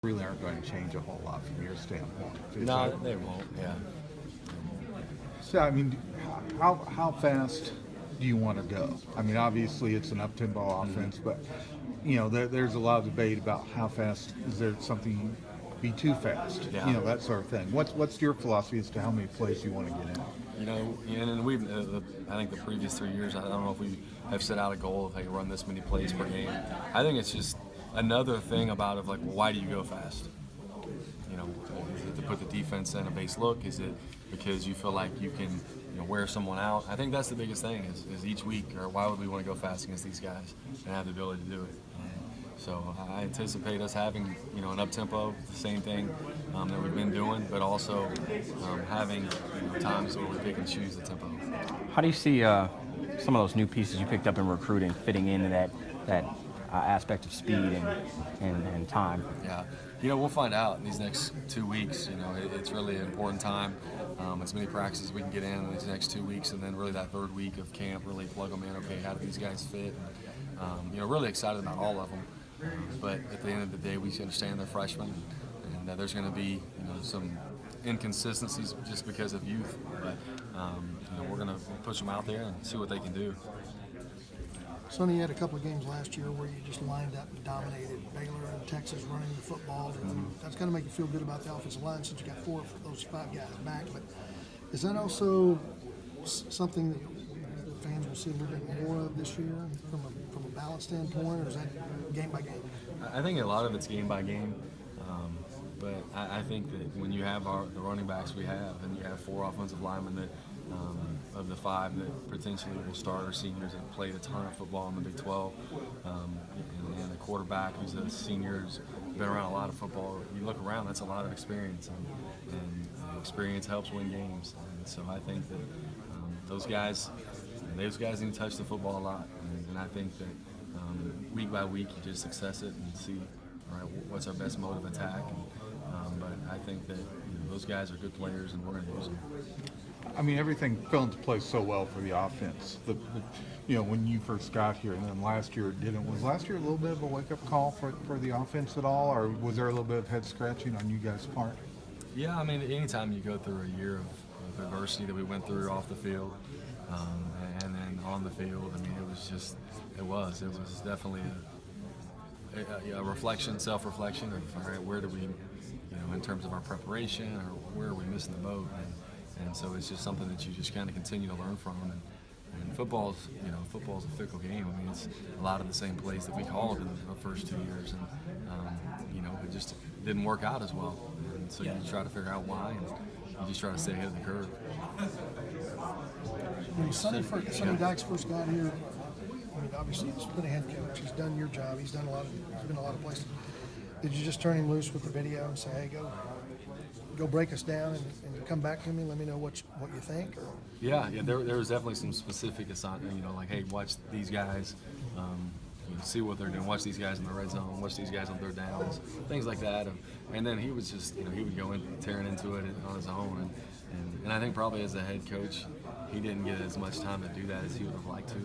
really aren't going to change a whole lot from your standpoint. No, they won't. Yeah. So, I mean, how fast do you want to go? I mean, obviously it's an up-tempo offense, but there's a lot of debate about how fast is there something be too fast, Yeah. that sort of thing. What's your philosophy as to how many plays you want to get in? And we've, I think the previous 3 years, I don't know if we have set out a goal of, hey, run this many plays per game. I think it's just another thing about it, like, well, why do you go fast? Is it to put the defense in a base look? Is it because you feel like you can, wear someone out? I think that's the biggest thing is each week, or why would we want to go fast against these guys and have the ability to do it? So I anticipate us having, an up-tempo, the same thing that we've been doing, but also having times where we pick and choose the tempo. How do you see some of those new pieces you picked up in recruiting fitting into that aspect of speed and time? Yeah, we'll find out in these next 2 weeks. It's really an important time. As many practices we can get in these next 2 weeks, and then really that third week of camp, really plug them in. Okay, how do these guys fit? Really excited about all of them. But at the end of the day, we understand they're freshmen, and that there's going to be some inconsistencies just because of youth. But we're going to push them out there and see what they can do. Sonny, you had a couple of games last year where you just lined up and dominated Baylor and Texas running the football. That's going to make you feel good about the offensive line since you got 4 of those 5 guys back. But is that also something that the fans will see a little bit more of this year from a balance standpoint, or is that game by game? I think a lot of it's game by game. But I think that when you have the running backs we have, and you have 4 offensive linemen that of the 5 that potentially will start our seniors that played a ton of football in the Big 12, and the quarterback who's a senior who's been around a lot of football. You look around, that's a lot of experience, and experience helps win games. And so I think that those guys need to touch the football a lot, and I think that week by week you just assess it and see, all right, what's our best mode of attack. But I think that those guys are good players, and we're going to use them. I mean, everything fell into place so well for the offense. When you first got here, and then last year it didn't. Was last year a little bit of a wake-up call for the offense at all, or was there a little bit of head-scratching on you guys' part? Yeah, I mean, anytime you go through a year of adversity that we went through off the field, and then on the field, I mean, it was definitely a reflection, self-reflection of, all right, where do we, in terms of our preparation, or where are we missing the boat? And so it's just something that you just kind of continue to learn from. And football's a fickle game. I mean, it's a lot of the same plays that we called in the first 2 years, and it just didn't work out as well. And so you try to figure out why, and you just try to stay ahead of the curve. When Sonny Dykes first got here, I mean, obviously he's been a head coach. He's done your job. He's been a lot of places. Did you just turn him loose with the video and say, hey, go break us down and come back to me? Let me know what you think. Or? Yeah. There was definitely some specific assignment. Like, hey, watch these guys. See what they're doing. Watch these guys in the red zone. Watch these guys on third downs. Things like that. And then he was just, he would go in tearing into it on his own. And I think probably as a head coach, he didn't get as much time to do that as he would have liked to.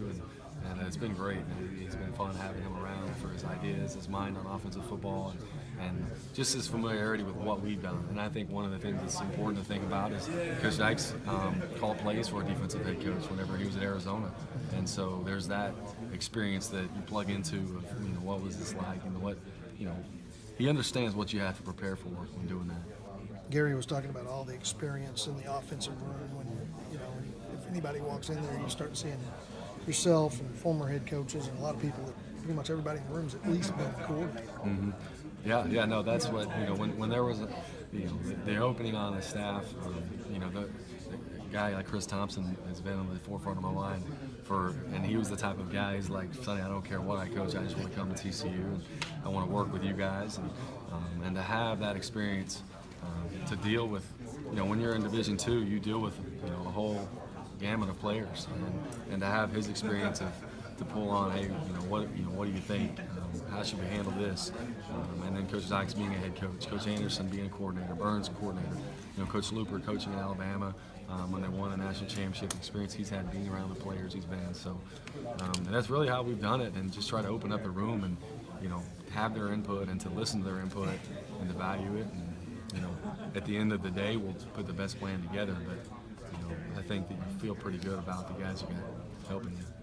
And it's been great. It's been fun having him around for his ideas, his mind on offensive football, and just his familiarity with what we've done. And I think one of the things that's important to think about is Coach Dykes called plays for a defensive head coach whenever he was at Arizona. And so there's that experience that you plug into of, what was this like, and he understands what you have to prepare for when doing that. Gary was talking about all the experience in the offensive room. When if anybody walks in there, you start seeing yourself and former head coaches and a lot of people that pretty much everybody in the room has at least been a coordinator. Mm-hmm. Yeah, no, that's what, when there was the opening on the staff, the guy like Chris Thompson has been on the forefront of my mind and he was the type of guy who's like, Sonny, I don't care what I coach, I just want to come to TCU and I want to work with you guys, and to have that experience to deal with, when you're in Division II, you deal with a whole gamut of players, and to have his experience to pull on, hey, what do you think? How should we handle this? And then Coach Dykes being a head coach, Coach Anderson being a coordinator, Burns a coordinator, Coach Looper coaching in Alabama when they won a national championship, experience he's had being around the players he's been. So and that's really how we've done it, and just try to open up the room and you know, have their input and to listen to their input and to value it. And, you know, at the end of the day, we'll put the best plan together. But, you know, I think that you feel pretty good about the guys who got helping you.